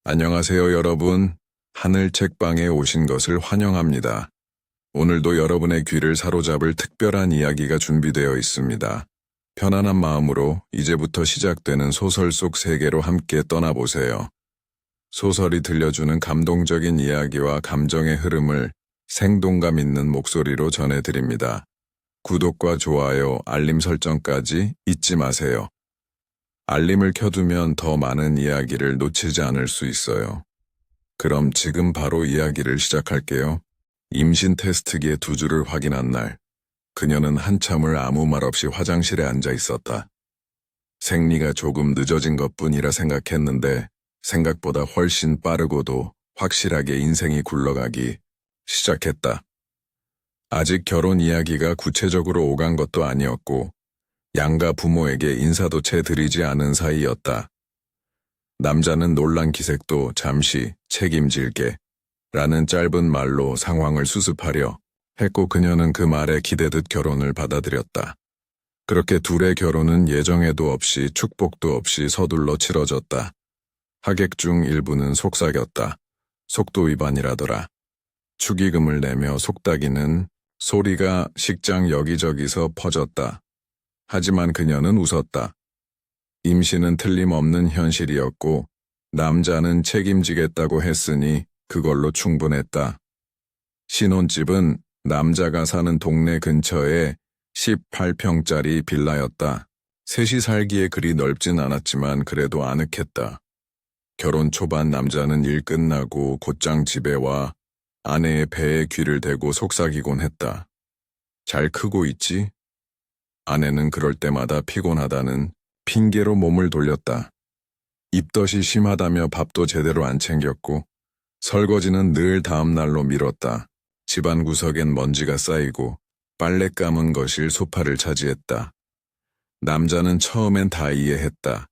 안녕하세요, 여러분. 하늘 책방에 오신 것을 환영합니다. 오늘도 여러분의 귀를 사로잡을 특별한 이야기가 준비되어 있습니다. 편안한 마음으로 이제부터 시작되는 소설 속 세계로 함께 떠나보세요. 소설이 들려주는 감동적인 이야기와 감정의 흐름을 생동감 있는 목소리로 전해드립니다. 구독과 좋아요, 알림 설정까지 잊지 마세요. 알림을 켜두면 더 많은 이야기를 놓치지 않을 수 있어요. 그럼 지금 바로 이야기를 시작할게요. 임신 테스트기의 두 줄을 확인한 날, 그녀는 한참을 아무 말 없이 화장실에 앉아 있었다. 생리가 조금 늦어진 것뿐이라 생각했는데 생각보다 훨씬 빠르고도 확실하게 인생이 굴러가기 시작했다. 아직 결혼 이야기가 구체적으로 오간 것도 아니었고 양가 부모에게 인사도 채 드리지 않은 사이였다. 남자는 놀란 기색도 잠시 책임질게 라는 짧은 말로 상황을 수습하려 했고 그녀는 그 말에 기대듯 결혼을 받아들였다. 그렇게 둘의 결혼은 예정에도 없이 축복도 없이 서둘러 치러졌다. 하객 중 일부는 속삭였다. 속도 위반이라더라. 축의금을 내며 속닥이는 소리가 식장 여기저기서 퍼졌다. 하지만 그녀는 웃었다. 임신은 틀림없는 현실이었고 남자는 책임지겠다고 했으니 그걸로 충분했다. 신혼집은 남자가 사는 동네 근처에 18평짜리 빌라였다. 셋이 살기에 그리 넓진 않았지만 그래도 아늑했다. 결혼 초반 남자는 일 끝나고 곧장 집에 와 아내의 배에 귀를 대고 속삭이곤 했다. 잘 크고 있지? 아내는 그럴 때마다 피곤하다는 핑계로 몸을 돌렸다. 입덧이 심하다며 밥도 제대로 안 챙겼고 설거지는 늘 다음 날로 미뤘다. 집안 구석엔 먼지가 쌓이고 빨래 감은 거실 소파를 차지했다. 남자는 처음엔 다 이해했다.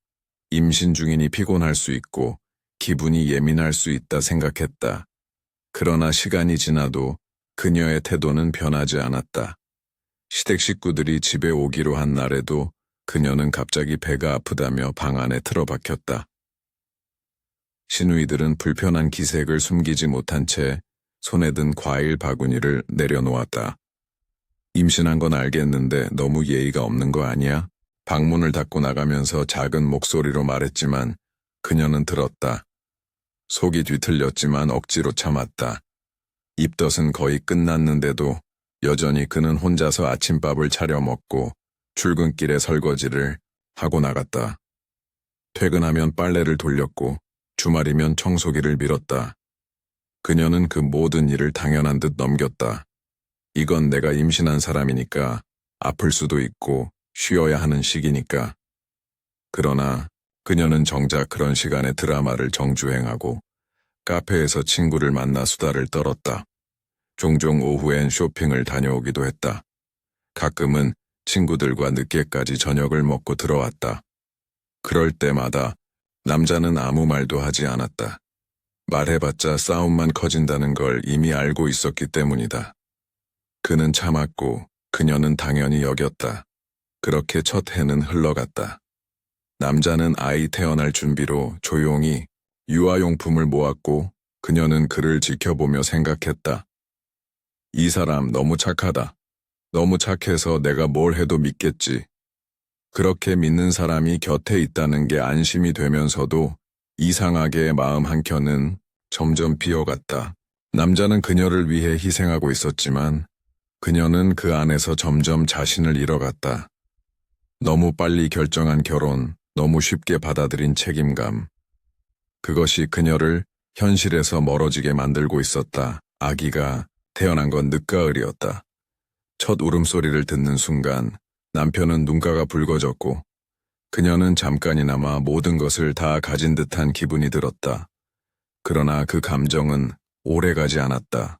임신 중이니 피곤할 수 있고 기분이 예민할 수 있다 생각했다. 그러나 시간이 지나도 그녀의 태도는 변하지 않았다. 시댁 식구들이 집에 오기로 한 날에도 그녀는 갑자기 배가 아프다며 방 안에 틀어박혔다. 시누이들은 불편한 기색을 숨기지 못한 채 손에 든 과일 바구니를 내려놓았다. 임신한 건 알겠는데 너무 예의가 없는 거 아니야? 방문을 닫고 나가면서 작은 목소리로 말했지만 그녀는 들었다. 속이 뒤틀렸지만 억지로 참았다. 입덧은 거의 끝났는데도 여전히 그는 혼자서 아침밥을 차려 먹고 출근길에 설거지를 하고 나갔다. 퇴근하면 빨래를 돌렸고 주말이면 청소기를 밀었다. 그녀는 그 모든 일을 당연한 듯 넘겼다. 이건 내가 임신한 사람이니까 아플 수도 있고 쉬어야 하는 시기니까. 그러나 그녀는 정작 그런 시간에 드라마를 정주행하고 카페에서 친구를 만나 수다를 떨었다. 종종 오후엔 쇼핑을 다녀오기도 했다. 가끔은 친구들과 늦게까지 저녁을 먹고 들어왔다. 그럴 때마다 남자는 아무 말도 하지 않았다. 말해봤자 싸움만 커진다는 걸 이미 알고 있었기 때문이다. 그는 참았고 그녀는 당연히 여겼다. 그렇게 첫 해는 흘러갔다. 남자는 아이 태어날 준비로 조용히 유아용품을 모았고 그녀는 그를 지켜보며 생각했다. 이 사람 너무 착하다. 너무 착해서 내가 뭘 해도 믿겠지. 그렇게 믿는 사람이 곁에 있다는 게 안심이 되면서도 이상하게 마음 한켠은 점점 비어갔다. 남자는 그녀를 위해 희생하고 있었지만 그녀는 그 안에서 점점 자신을 잃어갔다. 너무 빨리 결정한 결혼, 너무 쉽게 받아들인 책임감. 그것이 그녀를 현실에서 멀어지게 만들고 있었다. 아기가 태어난 건 늦가을이었다. 첫 울음소리를 듣는 순간 남편은 눈가가 붉어졌고 그녀는 잠깐이나마 모든 것을 다 가진 듯한 기분이 들었다. 그러나 그 감정은 오래가지 않았다.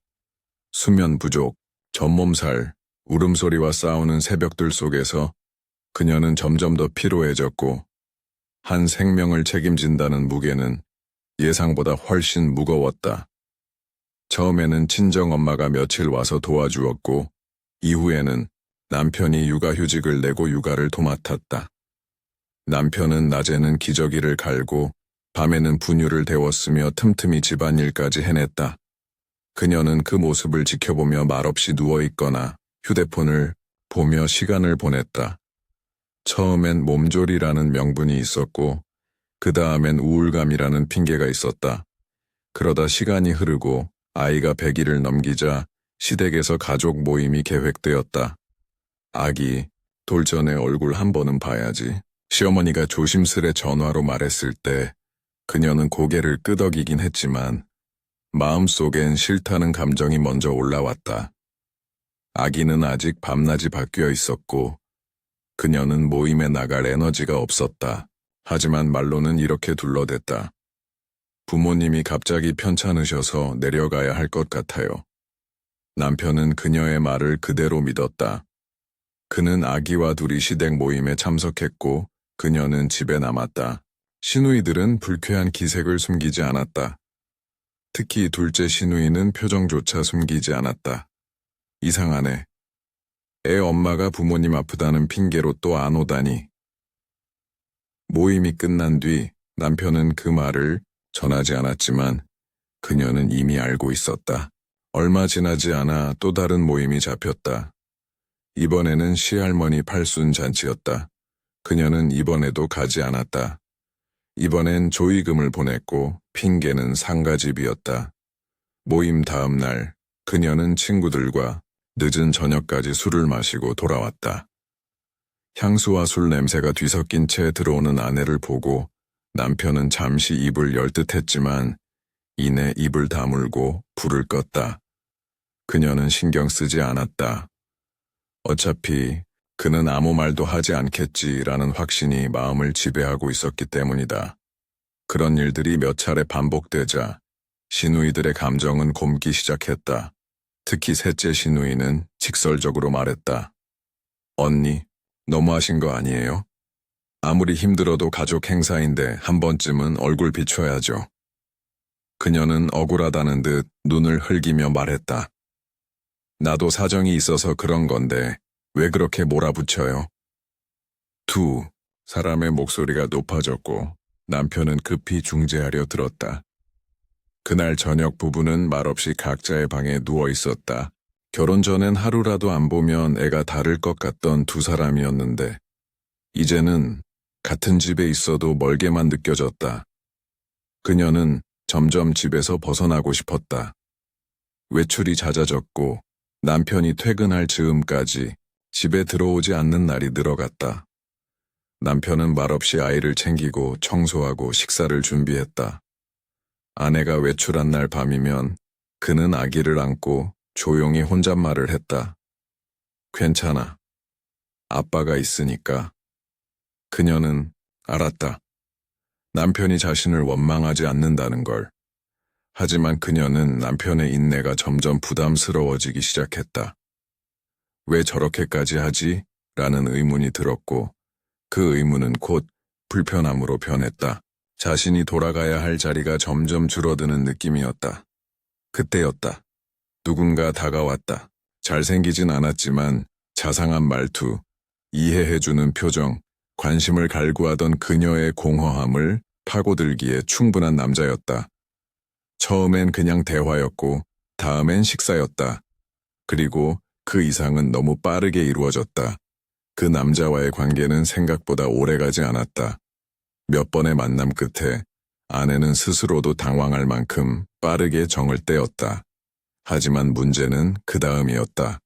수면 부족, 전몸살, 울음소리와 싸우는 새벽들 속에서 그녀는 점점 더 피로해졌고 한 생명을 책임진다는 무게는 예상보다 훨씬 무거웠다. 처음에는 친정엄마가 며칠 와서 도와주었고 이후에는 남편이 육아휴직을 내고 육아를 도맡았다. 남편은 낮에는 기저귀를 갈고 밤에는 분유를 데웠으며 틈틈이 집안일까지 해냈다. 그녀는 그 모습을 지켜보며 말없이 누워있거나 휴대폰을 보며 시간을 보냈다. 처음엔 몸조리라는 명분이 있었고 그 다음엔 우울감이라는 핑계가 있었다. 그러다 시간이 흐르고 아이가 100일을 넘기자 시댁에서 가족 모임이 계획되었다. 아기, 돌전에 얼굴 한 번은 봐야지. 시어머니가 조심스레 전화로 말했을 때 그녀는 고개를 끄덕이긴 했지만 마음속엔 싫다는 감정이 먼저 올라왔다. 아기는 아직 밤낮이 바뀌어 있었고 그녀는 모임에 나갈 에너지가 없었다. 하지만 말로는 이렇게 둘러댔다. 부모님이 갑자기 편찮으셔서 내려가야 할 것 같아요. 남편은 그녀의 말을 그대로 믿었다. 그는 아기와 둘이 시댁 모임에 참석했고 그녀는 집에 남았다. 시누이들은 불쾌한 기색을 숨기지 않았다. 특히 둘째 시누이는 표정조차 숨기지 않았다. 이상하네. 애 엄마가 부모님 아프다는 핑계로 또 안 오다니. 모임이 끝난 뒤 남편은 그 말을 전하지 않았지만 그녀는 이미 알고 있었다. 얼마 지나지 않아 또 다른 모임이 잡혔다. 이번에는 시할머니 팔순 잔치였다. 그녀는 이번에도 가지 않았다. 이번엔 조의금을 보냈고 핑계는 상가집이었다. 모임 다음 날 그녀는 친구들과 늦은 저녁까지 술을 마시고 돌아왔다. 향수와 술 냄새가 뒤섞인 채 들어오는 아내를 보고 남편은 잠시 입을 열 듯했지만 이내 입을 다물고 불을 껐다. 그녀는 신경 쓰지 않았다. 어차피 그는 아무 말도 하지 않겠지라는 확신이 마음을 지배하고 있었기 때문이다. 그런 일들이 몇 차례 반복되자 시누이들의 감정은 곪기 시작했다. 특히 셋째 시누이는 직설적으로 말했다. 언니, 너무하신 거 아니에요? 아무리 힘들어도 가족 행사인데 한 번쯤은 얼굴 비춰야죠. 그녀는 억울하다는 듯 눈을 흘기며 말했다. 나도 사정이 있어서 그런 건데 왜 그렇게 몰아붙여요? 두 사람의 목소리가 높아졌고 남편은 급히 중재하려 들었다. 그날 저녁 부부는 말없이 각자의 방에 누워 있었다. 결혼 전엔 하루라도 안 보면 애가 다를 것 같던 두 사람이었는데 이제는 같은 집에 있어도 멀게만 느껴졌다. 그녀는 점점 집에서 벗어나고 싶었다. 외출이 잦아졌고 남편이 퇴근할 즈음까지 집에 들어오지 않는 날이 늘어갔다. 남편은 말없이 아이를 챙기고 청소하고 식사를 준비했다. 아내가 외출한 날 밤이면 그는 아기를 안고 조용히 혼잣말을 했다. 괜찮아. 아빠가 있으니까. 그녀는 알았다. 남편이 자신을 원망하지 않는다는 걸. 하지만 그녀는 남편의 인내가 점점 부담스러워지기 시작했다. 왜 저렇게까지 하지? 라는 의문이 들었고 그 의문은 곧 불편함으로 변했다. 자신이 돌아가야 할 자리가 점점 줄어드는 느낌이었다. 그때였다. 누군가 다가왔다. 잘생기진 않았지만 자상한 말투, 이해해주는 표정, 관심을 갈구하던 그녀의 공허함을 파고들기에 충분한 남자였다. 처음엔 그냥 대화였고 다음엔 식사였다. 그리고 그 이상은 너무 빠르게 이루어졌다. 그 남자와의 관계는 생각보다 오래가지 않았다. 몇 번의 만남 끝에 아내는 스스로도 당황할 만큼 빠르게 정을 떼었다. 하지만 문제는 그 다음이었다.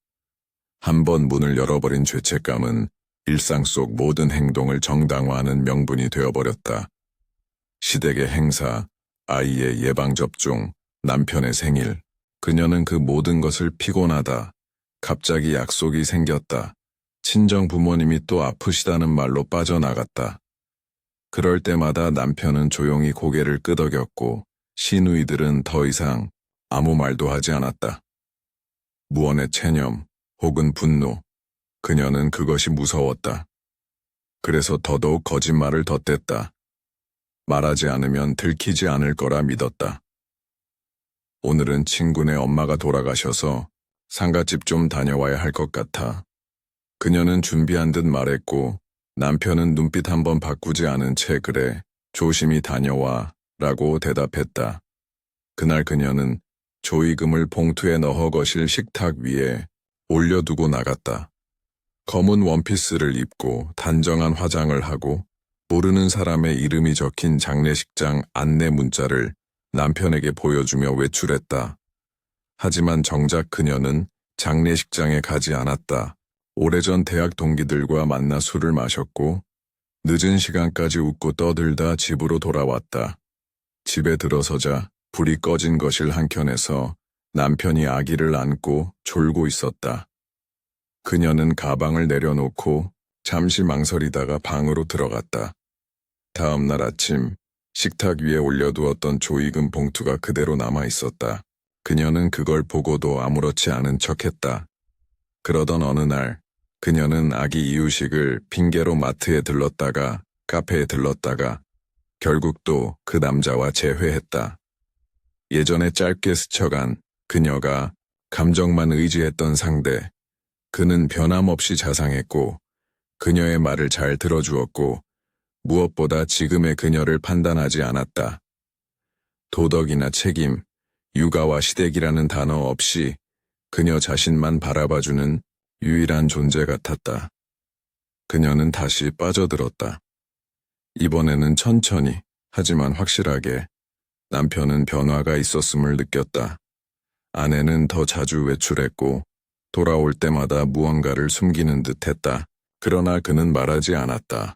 한 번 문을 열어버린 죄책감은 일상 속 모든 행동을 정당화하는 명분이 되어버렸다. 시댁의 행사, 아이의 예방접종, 남편의 생일. 그녀는 그 모든 것을 피곤하다. 갑자기 약속이 생겼다. 친정 부모님이 또 아프시다는 말로 빠져나갔다. 그럴 때마다 남편은 조용히 고개를 끄덕였고 시누이들은 더 이상 아무 말도 하지 않았다. 무언의 체념 혹은 분노, 그녀는 그것이 무서웠다. 그래서 더더욱 거짓말을 덧댔다. 말하지 않으면 들키지 않을 거라 믿었다. 오늘은 친구네 엄마가 돌아가셔서 상가집 좀 다녀와야 할 것 같아. 그녀는 준비한 듯 말했고 남편은 눈빛 한번 바꾸지 않은 채 그래, 조심히 다녀와 라고 대답했다. 그날 그녀는 조의금을 봉투에 넣어 거실 식탁 위에 올려두고 나갔다. 검은 원피스를 입고 단정한 화장을 하고 모르는 사람의 이름이 적힌 장례식장 안내 문자를 남편에게 보여주며 외출했다. 하지만 정작 그녀는 장례식장에 가지 않았다. 오래전 대학 동기들과 만나 술을 마셨고 늦은 시간까지 웃고 떠들다 집으로 돌아왔다. 집에 들어서자 불이 꺼진 거실 한켠에서 남편이 아기를 안고 졸고 있었다. 그녀는 가방을 내려놓고 잠시 망설이다가 방으로 들어갔다. 다음 날 아침 식탁 위에 올려두었던 조의금 봉투가 그대로 남아 있었다. 그녀는 그걸 보고도 아무렇지 않은 척했다. 그러던 어느 날 그녀는 아기 이유식을 핑계로 마트에 들렀다가 카페에 들렀다가 결국 또 그 남자와 재회했다. 예전에 짧게 스쳐간 그녀가 감정만 의지했던 상대. 그는 변함없이 자상했고 그녀의 말을 잘 들어주었고 무엇보다 지금의 그녀를 판단하지 않았다. 도덕이나 책임, 육아와 시댁이라는 단어 없이 그녀 자신만 바라봐주는 유일한 존재 같았다. 그녀는 다시 빠져들었다. 이번에는 천천히 하지만 확실하게 남편은 변화가 있었음을 느꼈다. 아내는 더 자주 외출했고 돌아올 때마다 무언가를 숨기는 듯 했다. 그러나 그는 말하지 않았다.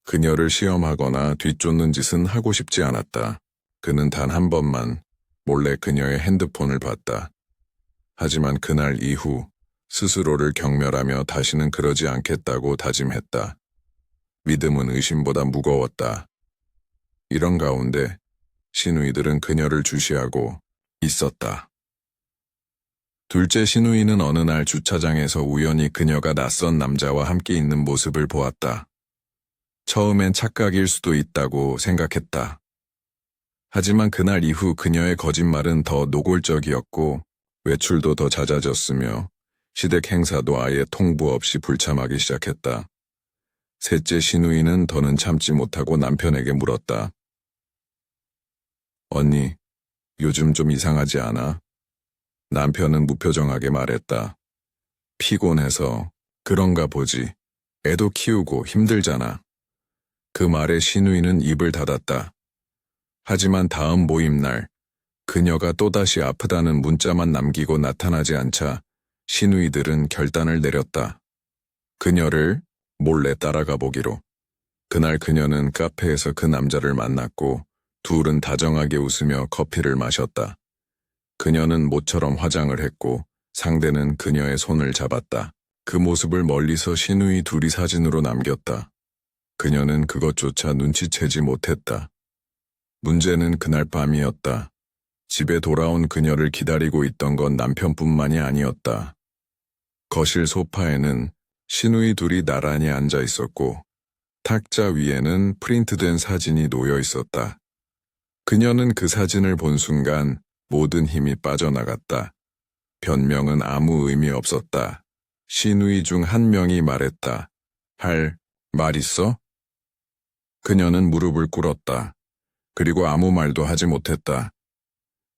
그녀를 시험하거나 뒤쫓는 짓은 하고 싶지 않았다. 그는 단 한 번만 몰래 그녀의 핸드폰을 봤다. 하지만 그날 이후 스스로를 경멸하며 다시는 그러지 않겠다고 다짐했다. 믿음은 의심보다 무거웠다. 이런 가운데 시누이들은 그녀를 주시하고 있었다. 둘째 시누이는 어느 날 주차장에서 우연히 그녀가 낯선 남자와 함께 있는 모습을 보았다. 처음엔 착각일 수도 있다고 생각했다. 하지만 그날 이후 그녀의 거짓말은 더 노골적이었고 외출도 더 잦아졌으며 시댁 행사도 아예 통보 없이 불참하기 시작했다. 셋째 시누이는 더는 참지 못하고 남편에게 물었다. 언니, 요즘 좀 이상하지 않아? 남편은 무표정하게 말했다. 피곤해서 그런가 보지. 애도 키우고 힘들잖아. 그 말에 시누이는 입을 닫았다. 하지만 다음 모임 날 그녀가 또다시 아프다는 문자만 남기고 나타나지 않자 시누이들은 결단을 내렸다. 그녀를 몰래 따라가 보기로. 그날 그녀는 카페에서 그 남자를 만났고 둘은 다정하게 웃으며 커피를 마셨다. 그녀는 모처럼 화장을 했고 상대는 그녀의 손을 잡았다. 그 모습을 멀리서 시누이 둘이 사진으로 남겼다. 그녀는 그것조차 눈치채지 못했다. 문제는 그날 밤이었다. 집에 돌아온 그녀를 기다리고 있던 건 남편뿐만이 아니었다. 거실 소파에는 시누이 둘이 나란히 앉아 있었고 탁자 위에는 프린트된 사진이 놓여 있었다. 그녀는 그 사진을 본 순간 모든 힘이 빠져나갔다. 변명은 아무 의미 없었다. 시누이 중 한 명이 말했다. 할 말 있어? 그녀는 무릎을 꿇었다. 그리고 아무 말도 하지 못했다.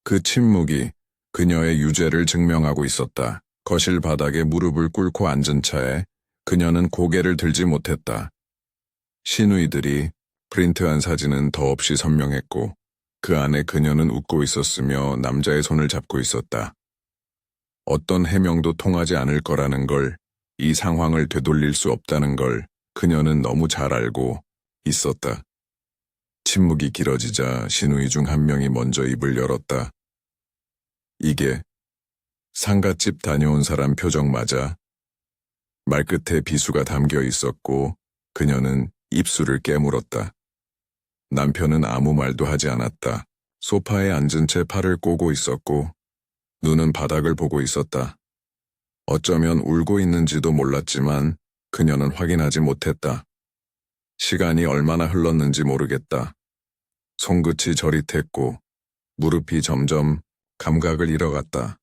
그 침묵이 그녀의 유죄를 증명하고 있었다. 거실 바닥에 무릎을 꿇고 앉은 차에 그녀는 고개를 들지 못했다. 시누이들이 프린트한 사진은 더없이 선명했고 그 안에 그녀는 웃고 있었으며 남자의 손을 잡고 있었다. 어떤 해명도 통하지 않을 거라는 걸, 이 상황을 되돌릴 수 없다는 걸 그녀는 너무 잘 알고 있었다. 침묵이 길어지자 시누이 중 한 명이 먼저 입을 열었다. 이게 상갓집 다녀온 사람 표정 맞아? 말끝에 비수가 담겨 있었고 그녀는 입술을 깨물었다. 남편은 아무 말도 하지 않았다. 소파에 앉은 채 팔을 꼬고 있었고 눈은 바닥을 보고 있었다. 어쩌면 울고 있는지도 몰랐지만 그녀는 확인하지 못했다. 시간이 얼마나 흘렀는지 모르겠다. 손끝이 저릿했고 무릎이 점점 감각을 잃어갔다.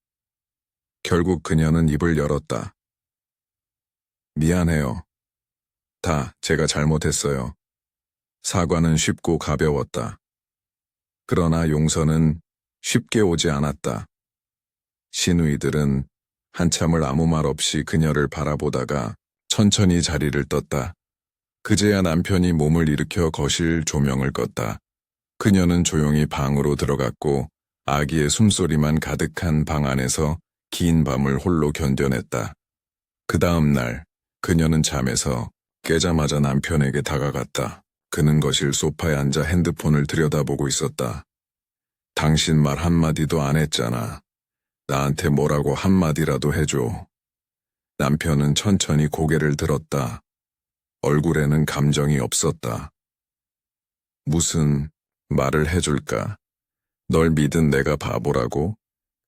결국 그녀는 입을 열었다. 미안해요. 다 제가 잘못했어요. 사과는 쉽고 가벼웠다. 그러나 용서는 쉽게 오지 않았다. 시누이들은 한참을 아무 말 없이 그녀를 바라보다가 천천히 자리를 떴다. 그제야 남편이 몸을 일으켜 거실 조명을 껐다. 그녀는 조용히 방으로 들어갔고 아기의 숨소리만 가득한 방 안에서 긴 밤을 홀로 견뎌냈다. 그 다음 날 그녀는 잠에서 깨자마자 남편에게 다가갔다. 그는 거실 소파에 앉아 핸드폰을 들여다보고 있었다. 당신 말 한마디도 안 했잖아. 나한테 뭐라고 한마디라도 해줘. 남편은 천천히 고개를 들었다. 얼굴에는 감정이 없었다. 무슨 말을 해줄까? 널 믿은 내가 바보라고?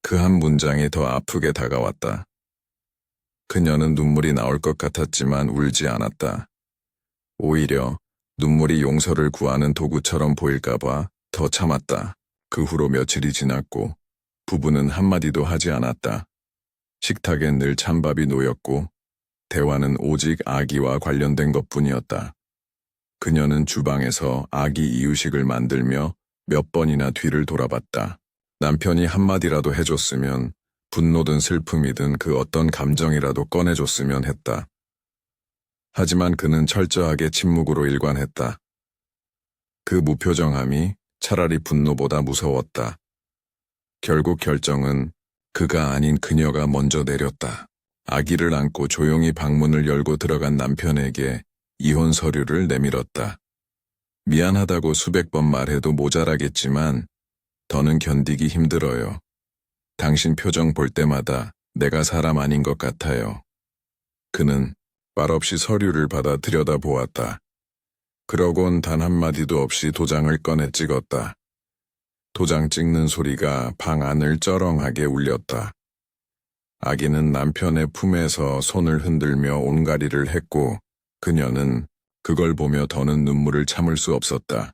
그 한 문장이 더 아프게 다가왔다. 그녀는 눈물이 나올 것 같았지만 울지 않았다. 오히려 눈물이 용서를 구하는 도구처럼 보일까봐 더 참았다. 그 후로 며칠이 지났고 부부는 한마디도 하지 않았다. 식탁엔 늘 찬밥이 놓였고 대화는 오직 아기와 관련된 것뿐이었다. 그녀는 주방에서 아기 이유식을 만들며 몇 번이나 뒤를 돌아봤다. 남편이 한마디라도 해줬으면 분노든 슬픔이든 그 어떤 감정이라도 꺼내줬으면 했다. 하지만 그는 철저하게 침묵으로 일관했다. 그 무표정함이 차라리 분노보다 무서웠다. 결국 결정은 그가 아닌 그녀가 먼저 내렸다. 아기를 안고 조용히 방문을 열고 들어간 남편에게 이혼 서류를 내밀었다. 미안하다고 수백 번 말해도 모자라겠지만 더는 견디기 힘들어요. 당신 표정 볼 때마다 내가 사람 아닌 것 같아요. 그는 말없이 서류를 받아 들여다보았다. 그러곤 단 한마디도 없이 도장을 꺼내 찍었다. 도장 찍는 소리가 방 안을 쩌렁하게 울렸다. 아기는 남편의 품에서 손을 흔들며 온가리를 했고 그녀는 그걸 보며 더는 눈물을 참을 수 없었다.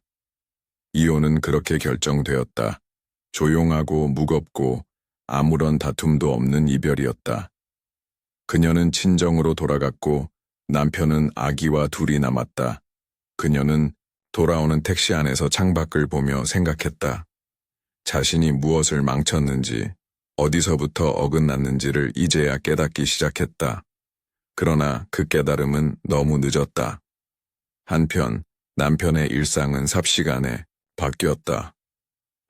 이혼은 그렇게 결정되었다. 조용하고 무겁고 아무런 다툼도 없는 이별이었다. 그녀는 친정으로 돌아갔고 남편은 아기와 둘이 남았다. 그녀는 돌아오는 택시 안에서 창밖을 보며 생각했다. 자신이 무엇을 망쳤는지, 어디서부터 어긋났는지를 이제야 깨닫기 시작했다. 그러나 그 깨달음은 너무 늦었다. 한편 남편의 일상은 삽시간에 바뀌었다.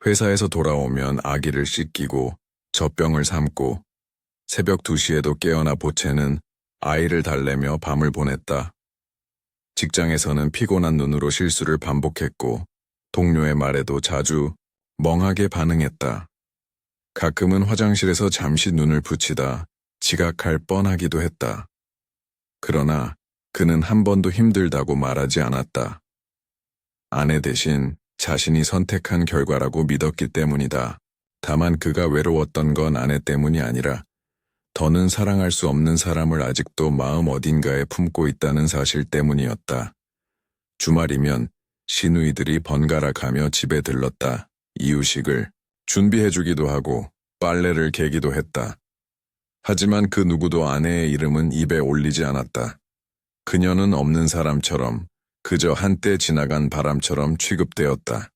회사에서 돌아오면 아기를 씻기고 젖병을 삶고 새벽 2시에도 깨어나 보채는 아이를 달래며 밤을 보냈다. 직장에서는 피곤한 눈으로 실수를 반복했고 동료의 말에도 자주 멍하게 반응했다. 가끔은 화장실에서 잠시 눈을 붙이다 지각할 뻔하기도 했다. 그러나 그는 한 번도 힘들다고 말하지 않았다. 아내 대신 자신이 선택한 결과라고 믿었기 때문이다. 다만 그가 외로웠던 건 아내 때문이 아니라 더는 사랑할 수 없는 사람을 아직도 마음 어딘가에 품고 있다는 사실 때문이었다. 주말이면 시누이들이 번갈아 가며 집에 들렀다. 이유식을 준비해주기도 하고 빨래를 개기도 했다. 하지만 그 누구도 아내의 이름은 입에 올리지 않았다. 그녀는 없는 사람처럼 그저 한때 지나간 바람처럼 취급되었다.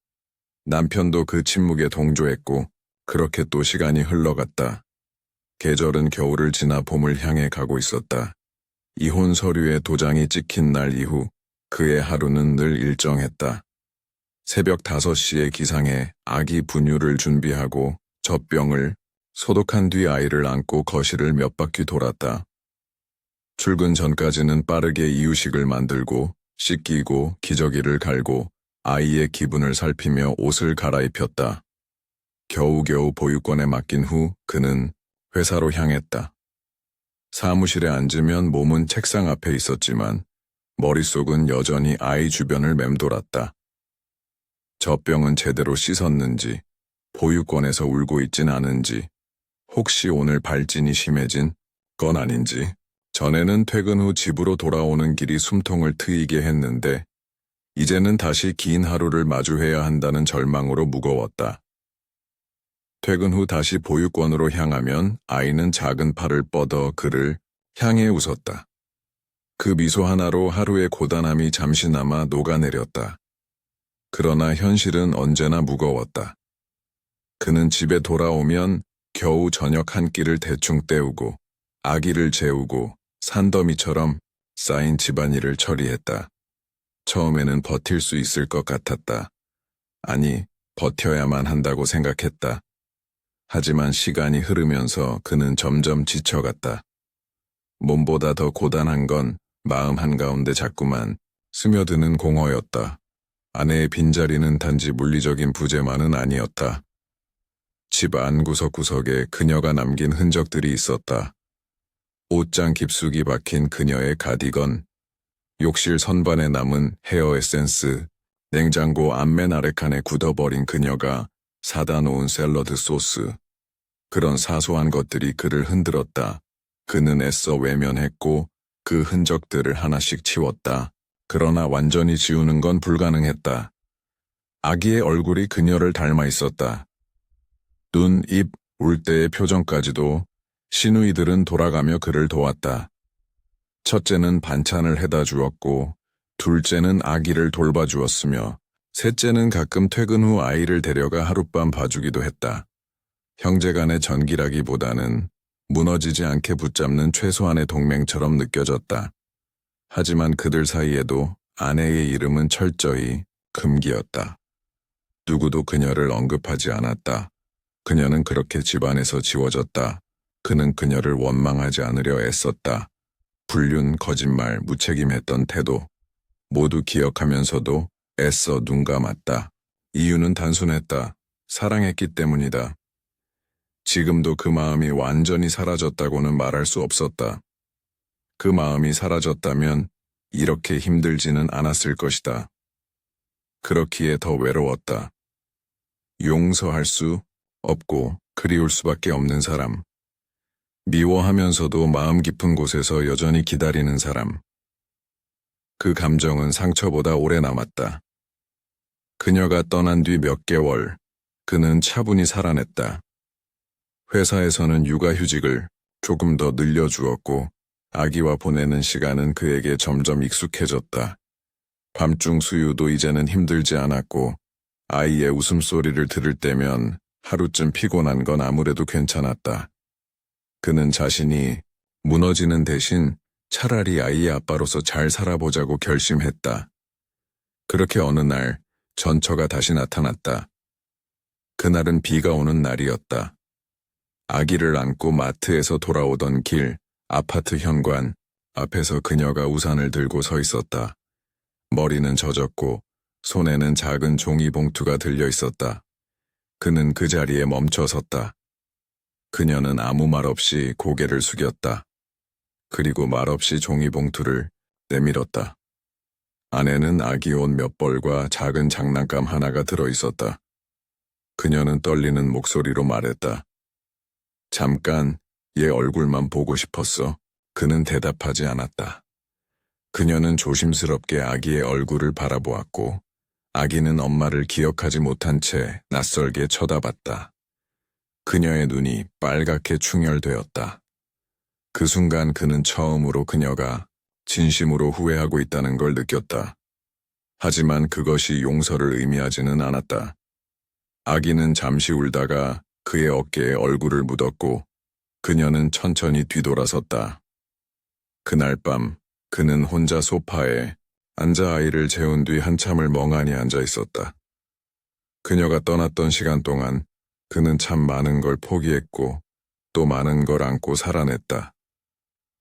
남편도 그 침묵에 동조했고 그렇게 또 시간이 흘러갔다. 계절은 겨울을 지나 봄을 향해 가고 있었다. 이혼 서류에 도장이 찍힌 날 이후 그의 하루는 늘 일정했다. 새벽 5시에 기상해 아기 분유를 준비하고 젖병을 소독한 뒤 아이를 안고 거실을 몇 바퀴 돌았다. 출근 전까지는 빠르게 이유식을 만들고 씻기고 기저귀를 갈고 아이의 기분을 살피며 옷을 갈아입혔다. 겨우겨우 보육원에 맡긴 후 그는 회사로 향했다. 사무실에 앉으면 몸은 책상 앞에 있었지만 머릿속은 여전히 아이 주변을 맴돌았다. 젖병은 제대로 씻었는지, 보육원에서 울고 있진 않은지, 혹시 오늘 발진이 심해진 건 아닌지. 전에는 퇴근 후 집으로 돌아오는 길이 숨통을 트이게 했는데 이제는 다시 긴 하루를 마주해야 한다는 절망으로 무거웠다. 퇴근 후 다시 보육원으로 향하면 아이는 작은 팔을 뻗어 그를 향해 웃었다. 그 미소 하나로 하루의 고단함이 잠시나마 녹아내렸다. 그러나 현실은 언제나 무거웠다. 그는 집에 돌아오면 겨우 저녁 한 끼를 대충 때우고 아기를 재우고 산더미처럼 쌓인 집안일을 처리했다. 처음에는 버틸 수 있을 것 같았다. 아니, 버텨야만 한다고 생각했다. 하지만 시간이 흐르면서 그는 점점 지쳐갔다. 몸보다 더 고단한 건 마음 한가운데 자꾸만 스며드는 공허였다. 아내의 빈자리는 단지 물리적인 부재만은 아니었다. 집 안 구석구석에 그녀가 남긴 흔적들이 있었다. 옷장 깊숙이 박힌 그녀의 가디건, 욕실 선반에 남은 헤어 에센스, 냉장고 앞면 아래칸에 굳어버린 그녀가 사다 놓은 샐러드 소스. 그런 사소한 것들이 그를 흔들었다. 그는 애써 외면했고 그 흔적들을 하나씩 치웠다. 그러나 완전히 지우는 건 불가능했다. 아기의 얼굴이 그녀를 닮아 있었다. 눈, 입, 울 때의 표정까지도. 시누이들은 돌아가며 그를 도왔다. 첫째는 반찬을 해다 주었고, 둘째는 아기를 돌봐주었으며, 셋째는 가끔 퇴근 후 아이를 데려가 하룻밤 봐주기도 했다. 형제간의 전기라기보다는 무너지지 않게 붙잡는 최소한의 동맹처럼 느껴졌다. 하지만 그들 사이에도 아내의 이름은 철저히 금기였다. 누구도 그녀를 언급하지 않았다. 그녀는 그렇게 집안에서 지워졌다. 그는 그녀를 원망하지 않으려 애썼다. 불륜, 거짓말, 무책임했던 태도. 모두 기억하면서도 애써 눈 감았다. 이유는 단순했다. 사랑했기 때문이다. 지금도 그 마음이 완전히 사라졌다고는 말할 수 없었다. 그 마음이 사라졌다면 이렇게 힘들지는 않았을 것이다. 그렇기에 더 외로웠다. 용서할 수 없고 그리울 수밖에 없는 사람. 미워하면서도 마음 깊은 곳에서 여전히 기다리는 사람. 그 감정은 상처보다 오래 남았다. 그녀가 떠난 뒤 몇 개월, 그는 차분히 살아냈다. 회사에서는 육아휴직을 조금 더 늘려주었고 아기와 보내는 시간은 그에게 점점 익숙해졌다. 밤중 수유도 이제는 힘들지 않았고 아이의 웃음소리를 들을 때면 하루쯤 피곤한 건 아무래도 괜찮았다. 그는 자신이 무너지는 대신 차라리 아이의 아빠로서 잘 살아보자고 결심했다. 그렇게 어느 날 전처가 다시 나타났다. 그날은 비가 오는 날이었다. 아기를 안고 마트에서 돌아오던 길, 아파트 현관 앞에서 그녀가 우산을 들고 서 있었다. 머리는 젖었고 손에는 작은 종이봉투가 들려 있었다. 그는 그 자리에 멈춰 섰다. 그녀는 아무 말 없이 고개를 숙였다. 그리고 말없이 종이봉투를 내밀었다. 안에는 아기 옷 몇 벌과 작은 장난감 하나가 들어 있었다. 그녀는 떨리는 목소리로 말했다. 잠깐 얘 얼굴만 보고 싶었어. 그는 대답하지 않았다. 그녀는 조심스럽게 아기의 얼굴을 바라보았고 아기는 엄마를 기억하지 못한 채 낯설게 쳐다봤다. 그녀의 눈이 빨갛게 충혈되었다. 그 순간 그는 처음으로 그녀가 진심으로 후회하고 있다는 걸 느꼈다. 하지만 그것이 용서를 의미하지는 않았다. 아기는 잠시 울다가 그의 어깨에 얼굴을 묻었고 그녀는 천천히 뒤돌아섰다. 그날 밤 그는 혼자 소파에 앉아 아이를 재운 뒤 한참을 멍하니 앉아 있었다. 그녀가 떠났던 시간 동안 그는 참 많은 걸 포기했고 또 많은 걸 안고 살아냈다.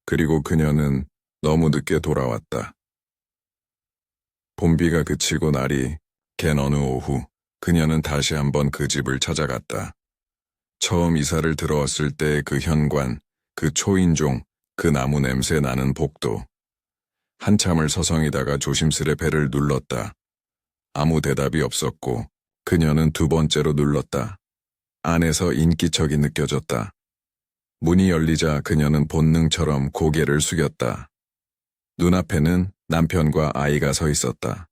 그리고 그녀는 너무 늦게 돌아왔다. 봄비가 그치고 날이 갠 어느 오후 그녀는 다시 한번 그 집을 찾아갔다. 처음 이사를 들어왔을 때 그 현관, 그 초인종, 그 나무 냄새 나는 복도. 한참을 서성이다가 조심스레 벨을 눌렀다. 아무 대답이 없었고 그녀는 두 번째로 눌렀다. 안에서 인기척이 느껴졌다. 문이 열리자 그녀는 본능처럼 고개를 숙였다. 눈앞에는 남편과 아이가 서 있었다.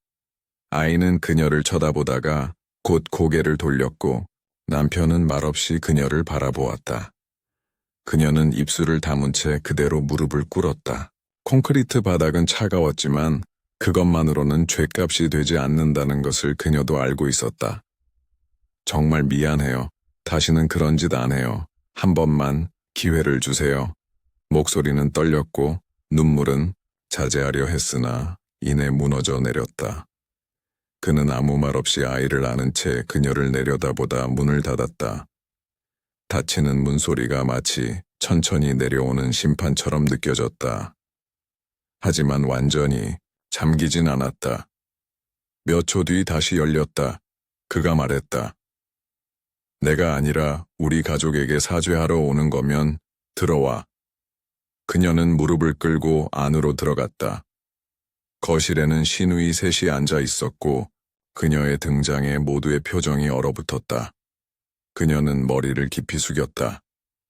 아이는 그녀를 쳐다보다가 곧 고개를 돌렸고 남편은 말없이 그녀를 바라보았다. 그녀는 입술을 다문 채 그대로 무릎을 꿇었다. 콘크리트 바닥은 차가웠지만 그것만으로는 죗값이 되지 않는다는 것을 그녀도 알고 있었다. 정말 미안해요. 다시는 그런 짓 안 해요. 한 번만 기회를 주세요. 목소리는 떨렸고 눈물은 자제하려 했으나 이내 무너져 내렸다. 그는 아무 말 없이 아이를 안은 채 그녀를 내려다보다 문을 닫았다. 닫히는 문소리가 마치 천천히 내려오는 심판처럼 느껴졌다. 하지만 완전히 잠기진 않았다. 몇 초 뒤 다시 열렸다. 그가 말했다. 내가 아니라 우리 가족에게 사죄하러 오는 거면 들어와. 그녀는 무릎을 꿇고 안으로 들어갔다. 거실에는 시누이 셋이 앉아 있었고 그녀의 등장에 모두의 표정이 얼어붙었다. 그녀는 머리를 깊이 숙였다.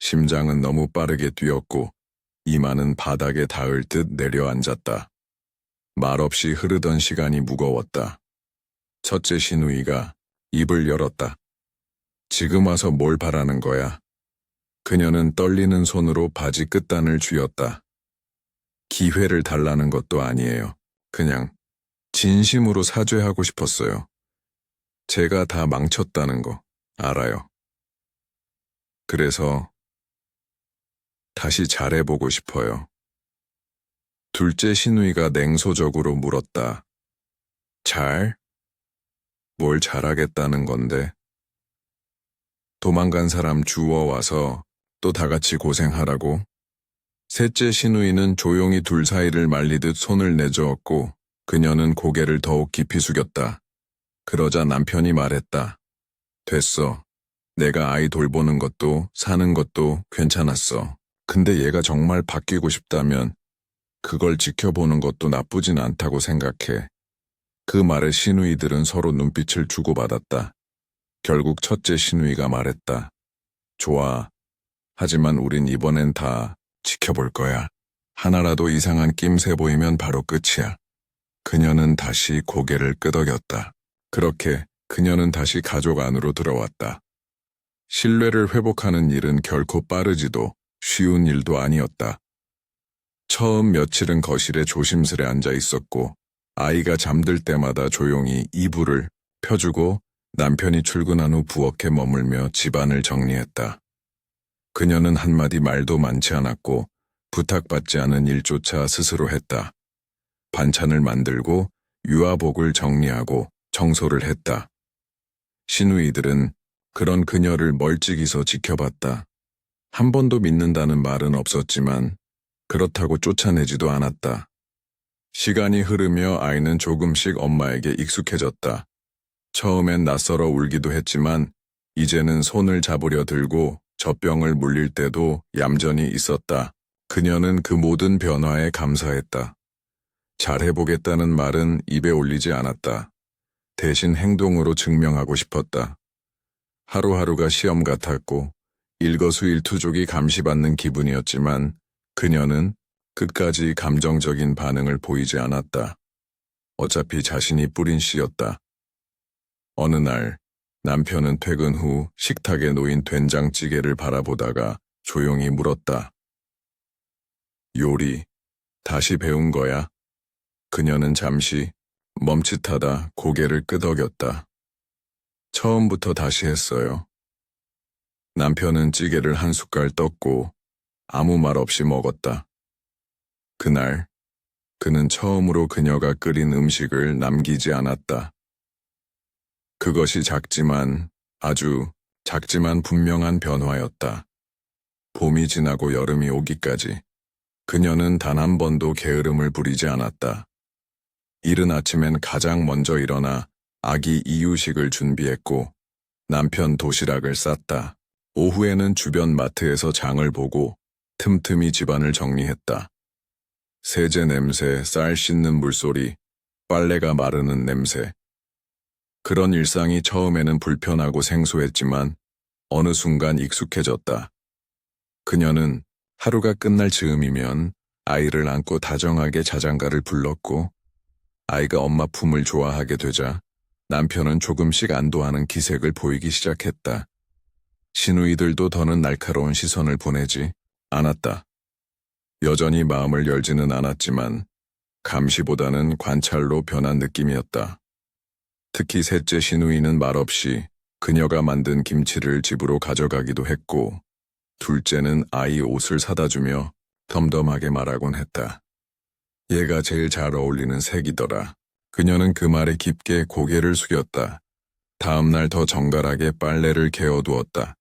심장은 너무 빠르게 뛰었고 이마는 바닥에 닿을 듯 내려앉았다. 말없이 흐르던 시간이 무거웠다. 첫째 시누이가 입을 열었다. 지금 와서 뭘 바라는 거야? 그녀는 떨리는 손으로 바지 끝단을 쥐었다. 기회를 달라는 것도 아니에요. 그냥 진심으로 사죄하고 싶었어요. 제가 다 망쳤다는 거 알아요. 그래서 다시 잘해보고 싶어요. 둘째 시누이가 냉소적으로 물었다. 잘? 뭘 잘하겠다는 건데? 도망간 사람 주워와서 또 다 같이 고생하라고? 셋째 시누이는 조용히 둘 사이를 말리듯 손을 내저었고 그녀는 고개를 더욱 깊이 숙였다. 그러자 남편이 말했다. 됐어. 내가 아이 돌보는 것도 사는 것도 괜찮았어. 근데 얘가 정말 바뀌고 싶다면 그걸 지켜보는 것도 나쁘진 않다고 생각해. 그 말에 시누이들은 서로 눈빛을 주고받았다. 결국 첫째 시누이가 말했다. 좋아. 하지만 우린 이번엔 다 지켜볼 거야. 하나라도 이상한 낌새 보이면 바로 끝이야. 그녀는 다시 고개를 끄덕였다. 그렇게 그녀는 다시 가족 안으로 들어왔다. 신뢰를 회복하는 일은 결코 빠르지도 쉬운 일도 아니었다. 처음 며칠은 거실에 조심스레 앉아 있었고 아이가 잠들 때마다 조용히 이불을 펴주고 남편이 출근한 후 부엌에 머물며 집안을 정리했다. 그녀는 한마디 말도 많지 않았고 부탁받지 않은 일조차 스스로 했다. 반찬을 만들고 유아복을 정리하고 청소를 했다. 시누이들은 그런 그녀를 멀찍이서 지켜봤다. 한 번도 믿는다는 말은 없었지만 그렇다고 쫓아내지도 않았다. 시간이 흐르며 아이는 조금씩 엄마에게 익숙해졌다. 처음엔 낯설어 울기도 했지만 이제는 손을 잡으려 들고 젖병을 물릴 때도 얌전히 있었다. 그녀는 그 모든 변화에 감사했다. 잘해보겠다는 말은 입에 올리지 않았다. 대신 행동으로 증명하고 싶었다. 하루하루가 시험 같았고 일거수일투족이 감시받는 기분이었지만 그녀는 끝까지 감정적인 반응을 보이지 않았다. 어차피 자신이 뿌린 씨였다. 어느 날 남편은 퇴근 후 식탁에 놓인 된장찌개를 바라보다가 조용히 물었다. 요리 다시 배운 거야? 그녀는 잠시 멈칫하다 고개를 끄덕였다. 처음부터 다시 했어요. 남편은 찌개를 한 숟갈 떴고 아무 말 없이 먹었다. 그날 그는 처음으로 그녀가 끓인 음식을 남기지 않았다. 그것이 작지만 아주 작지만 분명한 변화였다. 봄이 지나고 여름이 오기까지 그녀는 단 한 번도 게으름을 부리지 않았다. 이른 아침엔 가장 먼저 일어나 아기 이유식을 준비했고 남편 도시락을 쌌다. 오후에는 주변 마트에서 장을 보고 틈틈이 집안을 정리했다. 세제 냄새, 쌀 씻는 물소리, 빨래가 마르는 냄새. 그런 일상이 처음에는 불편하고 생소했지만 어느 순간 익숙해졌다. 그녀는 하루가 끝날 즈음이면 아이를 안고 다정하게 자장가를 불렀고 아이가 엄마 품을 좋아하게 되자 남편은 조금씩 안도하는 기색을 보이기 시작했다. 시누이들도 더는 날카로운 시선을 보내지 않았다. 여전히 마음을 열지는 않았지만 감시보다는 관찰로 변한 느낌이었다. 특히 셋째 시누이는 말없이 그녀가 만든 김치를 집으로 가져가기도 했고, 둘째는 아이 옷을 사다 주며 덤덤하게 말하곤 했다. 얘가 제일 잘 어울리는 색이더라. 그녀는 그 말에 깊게 고개를 숙였다. 다음 날 더 정갈하게 빨래를 개어두었다.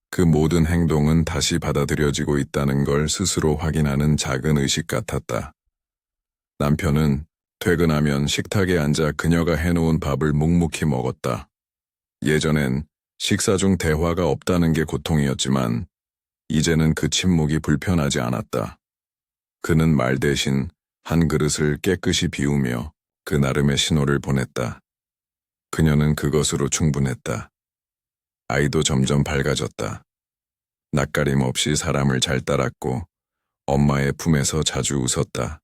그 모든 행동은 다시 받아들여지고 있다는 걸 스스로 확인하는 작은 의식 같았다. 남편은 퇴근하면 식탁에 앉아 그녀가 해놓은 밥을 묵묵히 먹었다. 예전엔 식사 중 대화가 없다는 게 고통이었지만 이제는 그 침묵이 불편하지 않았다. 그는 말 대신 한 그릇을 깨끗이 비우며 그 나름의 신호를 보냈다. 그녀는 그것으로 충분했다. 아이도 점점 밝아졌다. 낯가림 없이 사람을 잘 따랐고 엄마의 품에서 자주 웃었다.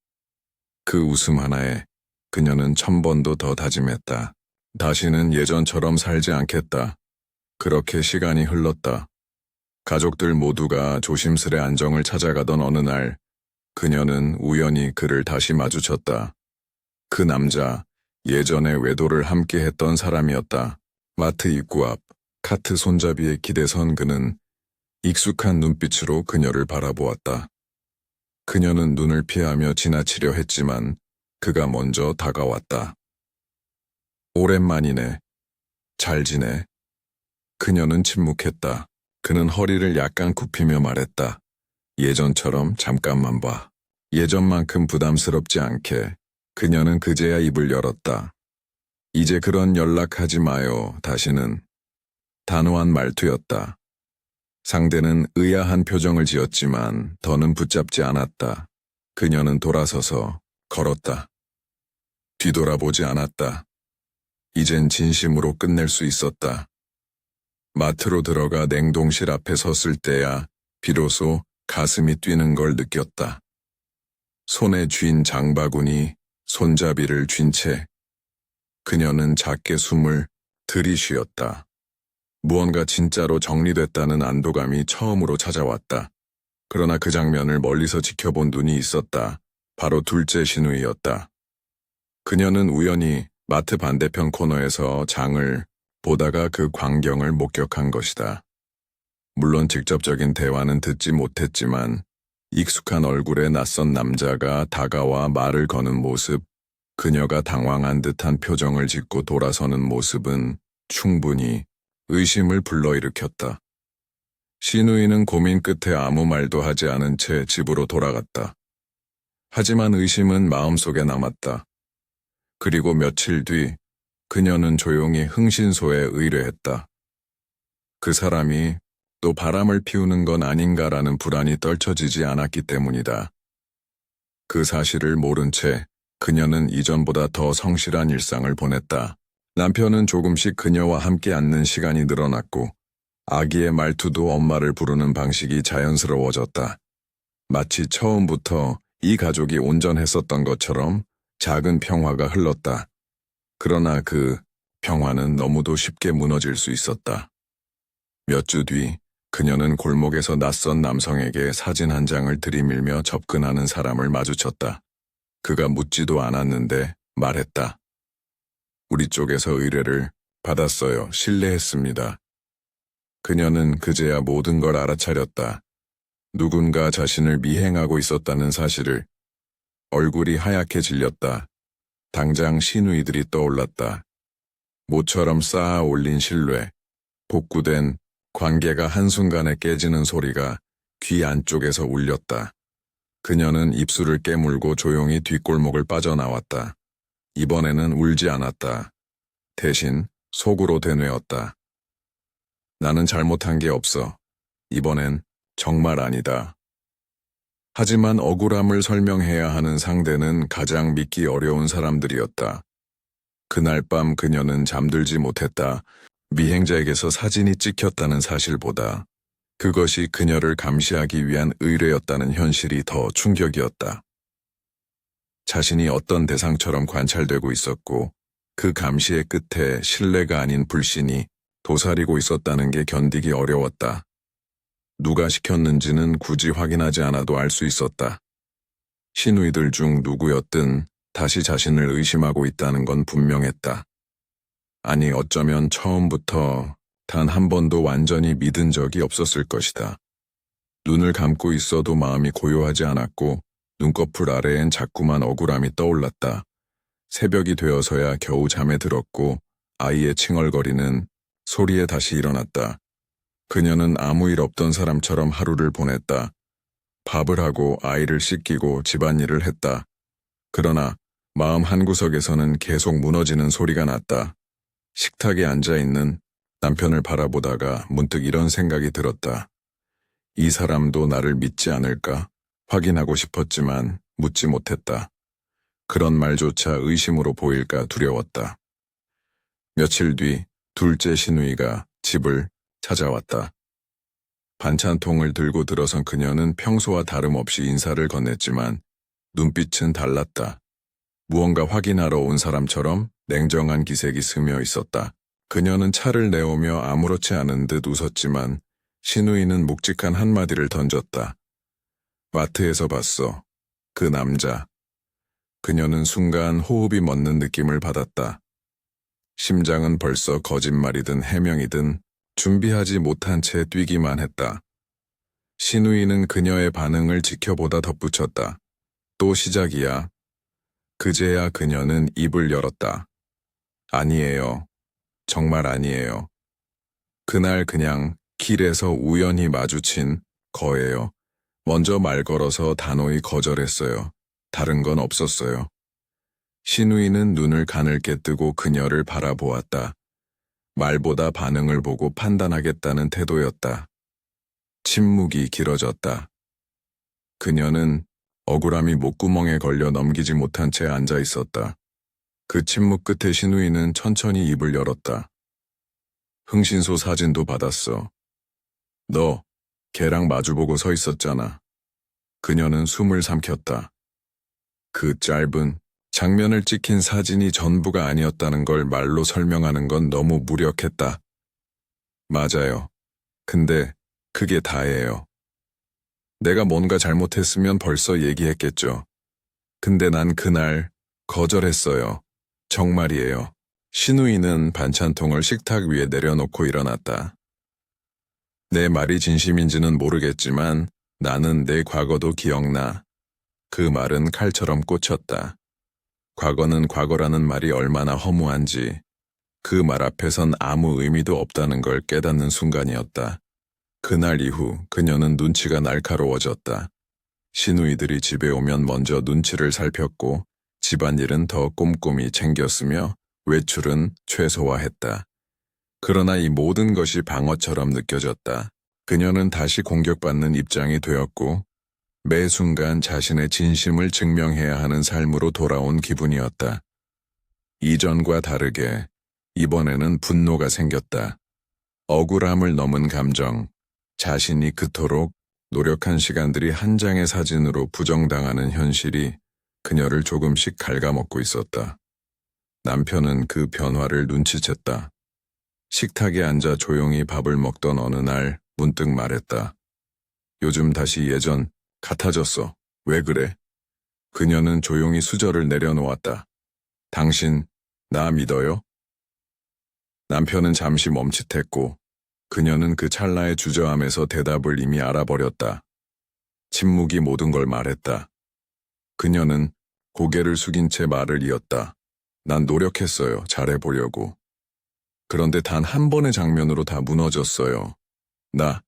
그 웃음 하나에 그녀는 1000번도 더 다짐했다. 다시는 예전처럼 살지 않겠다. 그렇게 시간이 흘렀다. 가족들 모두가 조심스레 안정을 찾아가던 어느 날, 그녀는 우연히 그를 다시 마주쳤다. 그 남자, 예전에 외도를 함께 했던 사람이었다. 마트 입구 앞, 카트 손잡이에 기대선 그는 익숙한 눈빛으로 그녀를 바라보았다. 그녀는 눈을 피하며 지나치려 했지만 그가 먼저 다가왔다. 오랜만이네. 잘 지내? 그녀는 침묵했다. 그는 허리를 약간 굽히며 말했다. 예전처럼 잠깐만 봐. 예전만큼 부담스럽지 않게. 그녀는 그제야 입을 열었다. 이제 그런 연락하지 마요, 다시는. 단호한 말투였다. 상대는 의아한 표정을 지었지만 더는 붙잡지 않았다. 그녀는 돌아서서 걸었다. 뒤돌아보지 않았다. 이젠 진심으로 끝낼 수 있었다. 마트로 들어가 냉동실 앞에 섰을 때야 비로소 가슴이 뛰는 걸 느꼈다. 손에 쥔 장바구니, 손잡이를 쥔 채 그녀는 작게 숨을 들이쉬었다. 무언가 진짜로 정리됐다는 안도감이 처음으로 찾아왔다. 그러나 그 장면을 멀리서 지켜본 눈이 있었다. 바로 둘째 시누이였다. 그녀는 우연히 마트 반대편 코너에서 장을 보다가 그 광경을 목격한 것이다. 물론 직접적인 대화는 듣지 못했지만 익숙한 얼굴의 낯선 남자가 다가와 말을 거는 모습, 그녀가 당황한 듯한 표정을 짓고 돌아서는 모습은 충분히 의심을 불러일으켰다. 시누이는 고민 끝에 아무 말도 하지 않은 채 집으로 돌아갔다. 하지만 의심은 마음속에 남았다. 그리고 며칠 뒤 그녀는 조용히 흥신소에 의뢰했다. 그 사람이 또 바람을 피우는 건 아닌가라는 불안이 떨쳐지지 않았기 때문이다. 그 사실을 모른 채 그녀는 이전보다 더 성실한 일상을 보냈다. 남편은 조금씩 그녀와 함께 앉는 시간이 늘어났고 아기의 말투도 엄마를 부르는 방식이 자연스러워졌다. 마치 처음부터 이 가족이 온전했었던 것처럼 작은 평화가 흘렀다. 그러나 그 평화는 너무도 쉽게 무너질 수 있었다. 몇 주 뒤 그녀는 골목에서 낯선 남성에게 사진 한 장을 들이밀며 접근하는 사람을 마주쳤다. 그가 묻지도 않았는데 말했다. 우리 쪽에서 의뢰를 받았어요. 실례했습니다. 그녀는 그제야 모든 걸 알아차렸다. 누군가 자신을 미행하고 있었다는 사실을. 얼굴이 하얗게 질렸다. 당장 시누이들이 떠올랐다. 모처럼 쌓아 올린 신뢰, 복구된 관계가 한순간에 깨지는 소리가 귀 안쪽에서 울렸다. 그녀는 입술을 깨물고 조용히 뒷골목을 빠져나왔다. 이번에는 울지 않았다. 대신 속으로 되뇌었다. 나는 잘못한 게 없어. 이번엔 정말 아니다. 하지만 억울함을 설명해야 하는 상대는 가장 믿기 어려운 사람들이었다. 그날 밤 그녀는 잠들지 못했다. 미행자에게서 사진이 찍혔다는 사실보다 그것이 그녀를 감시하기 위한 의뢰였다는 현실이 더 충격이었다. 자신이 어떤 대상처럼 관찰되고 있었고 그 감시의 끝에 신뢰가 아닌 불신이 도사리고 있었다는 게 견디기 어려웠다. 누가 시켰는지는 굳이 확인하지 않아도 알 수 있었다. 시누이들 중 누구였든 다시 자신을 의심하고 있다는 건 분명했다. 아니, 어쩌면 처음부터 단 한 번도 완전히 믿은 적이 없었을 것이다. 눈을 감고 있어도 마음이 고요하지 않았고 눈꺼풀 아래엔 자꾸만 억울함이 떠올랐다. 새벽이 되어서야 겨우 잠에 들었고 아이의 칭얼거리는 소리에 다시 일어났다. 그녀는 아무 일 없던 사람처럼 하루를 보냈다. 밥을 하고 아이를 씻기고 집안일을 했다. 그러나 마음 한구석에서는 계속 무너지는 소리가 났다. 식탁에 앉아있는 남편을 바라보다가 문득 이런 생각이 들었다. 이 사람도 나를 믿지 않을까? 확인하고 싶었지만 묻지 못했다. 그런 말조차 의심으로 보일까 두려웠다. 며칠 뒤 둘째 시누이가 집을 찾아왔다. 반찬통을 들고 들어선 그녀는 평소와 다름없이 인사를 건넸지만 눈빛은 달랐다. 무언가 확인하러 온 사람처럼 냉정한 기색이 스며 있었다. 그녀는 차를 내오며 아무렇지 않은 듯 웃었지만 시누이는 묵직한 한마디를 던졌다. 마트에서 봤어. 그 남자. 그녀는 순간 호흡이 멎는 느낌을 받았다. 심장은 벌써 거짓말이든 해명이든 준비하지 못한 채 뛰기만 했다. 시누이는 그녀의 반응을 지켜보다 덧붙였다. 또 시작이야. 그제야 그녀는 입을 열었다. 아니에요. 정말 아니에요. 그날 그냥 길에서 우연히 마주친 거예요. 먼저 말 걸어서 단호히 거절했어요. 다른 건 없었어요. 시누이는 눈을 가늘게 뜨고 그녀를 바라보았다. 말보다 반응을 보고 판단하겠다는 태도였다. 침묵이 길어졌다. 그녀는 억울함이 목구멍에 걸려 넘기지 못한 채 앉아 있었다. 그 침묵 끝에 시누이는 천천히 입을 열었다. 흥신소 사진도 받았어. 너 걔랑 마주보고 서 있었잖아. 그녀는 숨을 삼켰다. 그 짧은 장면을 찍힌 사진이 전부가 아니었다는 걸 말로 설명하는 건 너무 무력했다. 맞아요. 근데 그게 다예요. 내가 뭔가 잘못했으면 벌써 얘기했겠죠. 근데 난 그날 거절했어요. 정말이에요. 시누이는 반찬통을 식탁 위에 내려놓고 일어났다. 내 말이 진심인지는 모르겠지만 나는 내 과거도 기억나. 그 말은 칼처럼 꽂혔다. 과거는 과거라는 말이 얼마나 허무한지 그 말 앞에선 아무 의미도 없다는 걸 깨닫는 순간이었다. 그날 이후 그녀는 눈치가 날카로워졌다. 시누이들이 집에 오면 먼저 눈치를 살폈고 집안일은 더 꼼꼼히 챙겼으며 외출은 최소화했다. 그러나 이 모든 것이 방어처럼 느껴졌다. 그녀는 다시 공격받는 입장이 되었고 매 순간 자신의 진심을 증명해야 하는 삶으로 돌아온 기분이었다. 이전과 다르게 이번에는 분노가 생겼다. 억울함을 넘은 감정, 자신이 그토록 노력한 시간들이 한 장의 사진으로 부정당하는 현실이 그녀를 조금씩 갉아먹고 있었다. 남편은 그 변화를 눈치챘다. 식탁에 앉아 조용히 밥을 먹던 어느 날 문득 말했다. 요즘 다시 예전 같아졌어. 왜 그래? 그녀는 조용히 수저를 내려놓았다. 당신, 나 믿어요? 남편은 잠시 멈칫했고 그녀는 그 찰나의 주저함에서 대답을 이미 알아버렸다. 침묵이 모든 걸 말했다. 그녀는 고개를 숙인 채 말을 이었다. 난 노력했어요. 잘해보려고. 그런데 단 한 번의 장면으로 다 무너졌어요. 나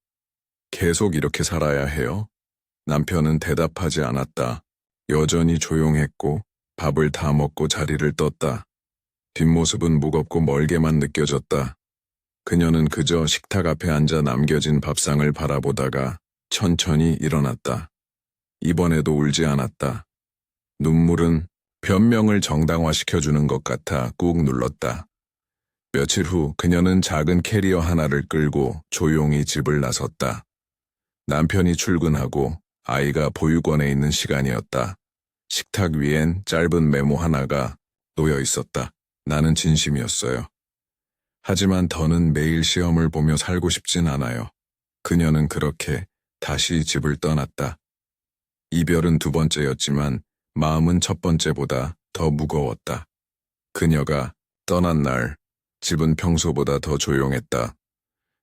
계속 이렇게 살아야 해요? 남편은 대답하지 않았다. 여전히 조용했고 밥을 다 먹고 자리를 떴다. 뒷모습은 무겁고 멀게만 느껴졌다. 그녀는 그저 식탁 앞에 앉아 남겨진 밥상을 바라보다가 천천히 일어났다. 이번에도 울지 않았다. 눈물은 변명을 정당화시켜주는 것 같아 꾹 눌렀다. 며칠 후 그녀는 작은 캐리어 하나를 끌고 조용히 집을 나섰다. 남편이 출근하고 아이가 보육원에 있는 시간이었다. 식탁 위엔 짧은 메모 하나가 놓여 있었다. 나는 진심이었어요. 하지만 더는 매일 시험을 보며 살고 싶진 않아요. 그녀는 그렇게 다시 집을 떠났다. 이별은 두 번째였지만 마음은 첫 번째보다 더 무거웠다. 그녀가 떠난 날, 집은 평소보다 더 조용했다.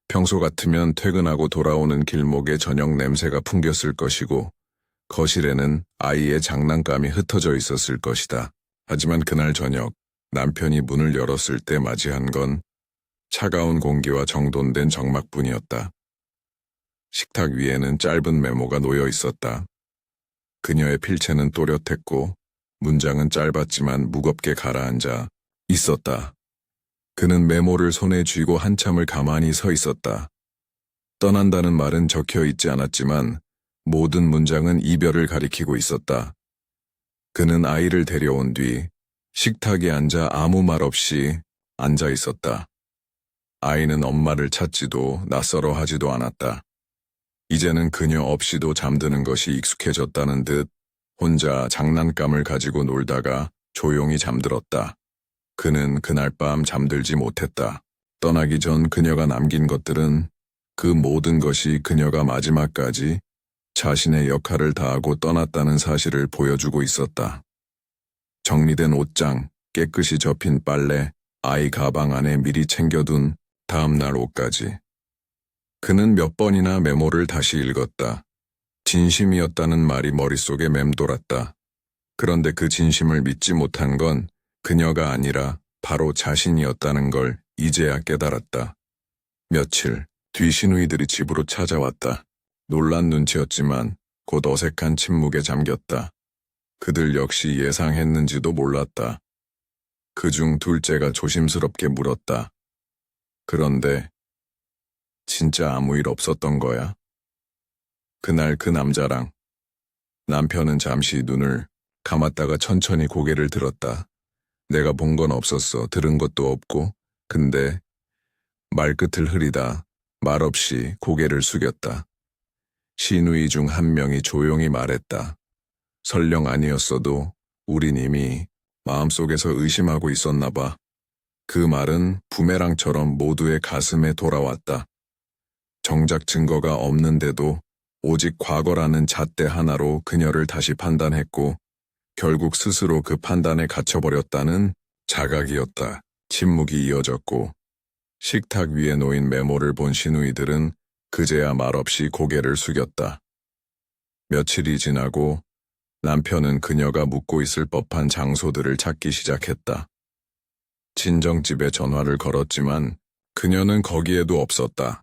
평소 같으면 퇴근하고 돌아오는 길목에 저녁 냄새가 풍겼을 것이고, 거실에는 아이의 장난감이 흩어져 있었을 것이다. 하지만 그날 저녁, 남편이 문을 열었을 때 맞이한 건 차가운 공기와 정돈된 적막뿐이었다. 식탁 위에는 짧은 메모가 놓여 있었다. 그녀의 필체는 또렷했고, 문장은 짧았지만 무겁게 가라앉아 있었다. 그는 메모를 손에 쥐고 한참을 가만히 서 있었다. 떠난다는 말은 적혀 있지 않았지만 모든 문장은 이별을 가리키고 있었다. 그는 아이를 데려온 뒤 식탁에 앉아 아무 말 없이 앉아 있었다. 아이는 엄마를 찾지도 낯설어 하지도 않았다. 이제는 그녀 없이도 잠드는 것이 익숙해졌다는 듯 혼자 장난감을 가지고 놀다가 조용히 잠들었다. 그는 그날 밤 잠들지 못했다. 떠나기 전 그녀가 남긴 것들은 그 모든 것이 그녀가 마지막까지 자신의 역할을 다하고 떠났다는 사실을 보여주고 있었다. 정리된 옷장, 깨끗이 접힌 빨래, 아이 가방 안에 미리 챙겨둔 다음날 옷까지. 그는 몇 번이나 메모를 다시 읽었다. 진심이었다는 말이 머릿속에 맴돌았다. 그런데 그 진심을 믿지 못한 건 그녀가 아니라 바로 자신이었다는 걸 이제야 깨달았다. 며칠 뒤 시누이들이 집으로 찾아왔다. 놀란 눈치였지만 곧 어색한 침묵에 잠겼다. 그들 역시 예상했는지도 몰랐다. 그중 둘째가 조심스럽게 물었다. 그런데 진짜 아무 일 없었던 거야? 그날 그 남자랑. 남편은 잠시 눈을 감았다가 천천히 고개를 들었다. 내가 본 건 없었어. 들은 것도 없고. 근데 말끝을 흐리다 말없이 고개를 숙였다. 시누이 중 한 명이 조용히 말했다. 설령 아니었어도 우린 이미 마음속에서 의심하고 있었나 봐. 그 말은 부메랑처럼 모두의 가슴에 돌아왔다. 정작 증거가 없는데도 오직 과거라는 잣대 하나로 그녀를 다시 판단했고 결국 스스로 그 판단에 갇혀버렸다는 자각이었다. 침묵이 이어졌고 식탁 위에 놓인 메모를 본 시누이들은 그제야 말없이 고개를 숙였다. 며칠이 지나고 남편은 그녀가 묵고 있을 법한 장소들을 찾기 시작했다. 친정집에 전화를 걸었지만 그녀는 거기에도 없었다.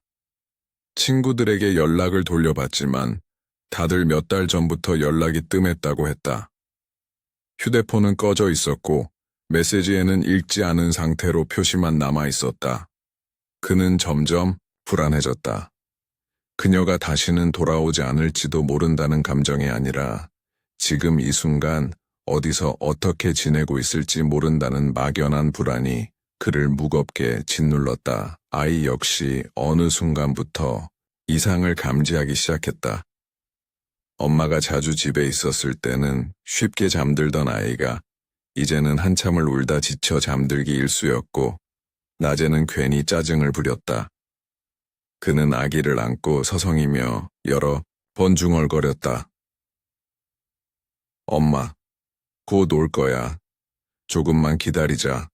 친구들에게 연락을 돌려봤지만 다들 몇 달 전부터 연락이 뜸했다고 했다. 휴대폰은 꺼져 있었고 메시지에는 읽지 않은 상태로 표시만 남아 있었다. 그는 점점 불안해졌다. 그녀가 다시는 돌아오지 않을지도 모른다는 감정이 아니라 지금 이 순간 어디서 어떻게 지내고 있을지 모른다는 막연한 불안이 그를 무겁게 짓눌렀다. 아이 역시 어느 순간부터 이상을 감지하기 시작했다. 엄마가 자주 집에 있었을 때는 쉽게 잠들던 아이가 이제는 한참을 울다 지쳐 잠들기 일쑤였고 낮에는 괜히 짜증을 부렸다. 그는 아기를 안고 서성이며 여러 번 중얼거렸다. 엄마, 곧 올 거야. 조금만 기다리자.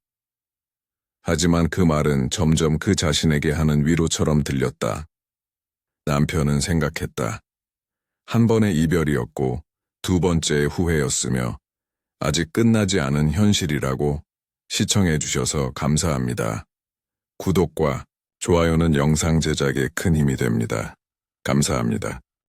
하지만 그 말은 점점 그 자신에게 하는 위로처럼 들렸다. 남편은 생각했다. 한 번의 이별이었고 두 번째의 후회였으며 아직 끝나지 않은 현실이라고. 시청해 주셔서 감사합니다. 구독과 좋아요는 영상 제작에 큰 힘이 됩니다. 감사합니다.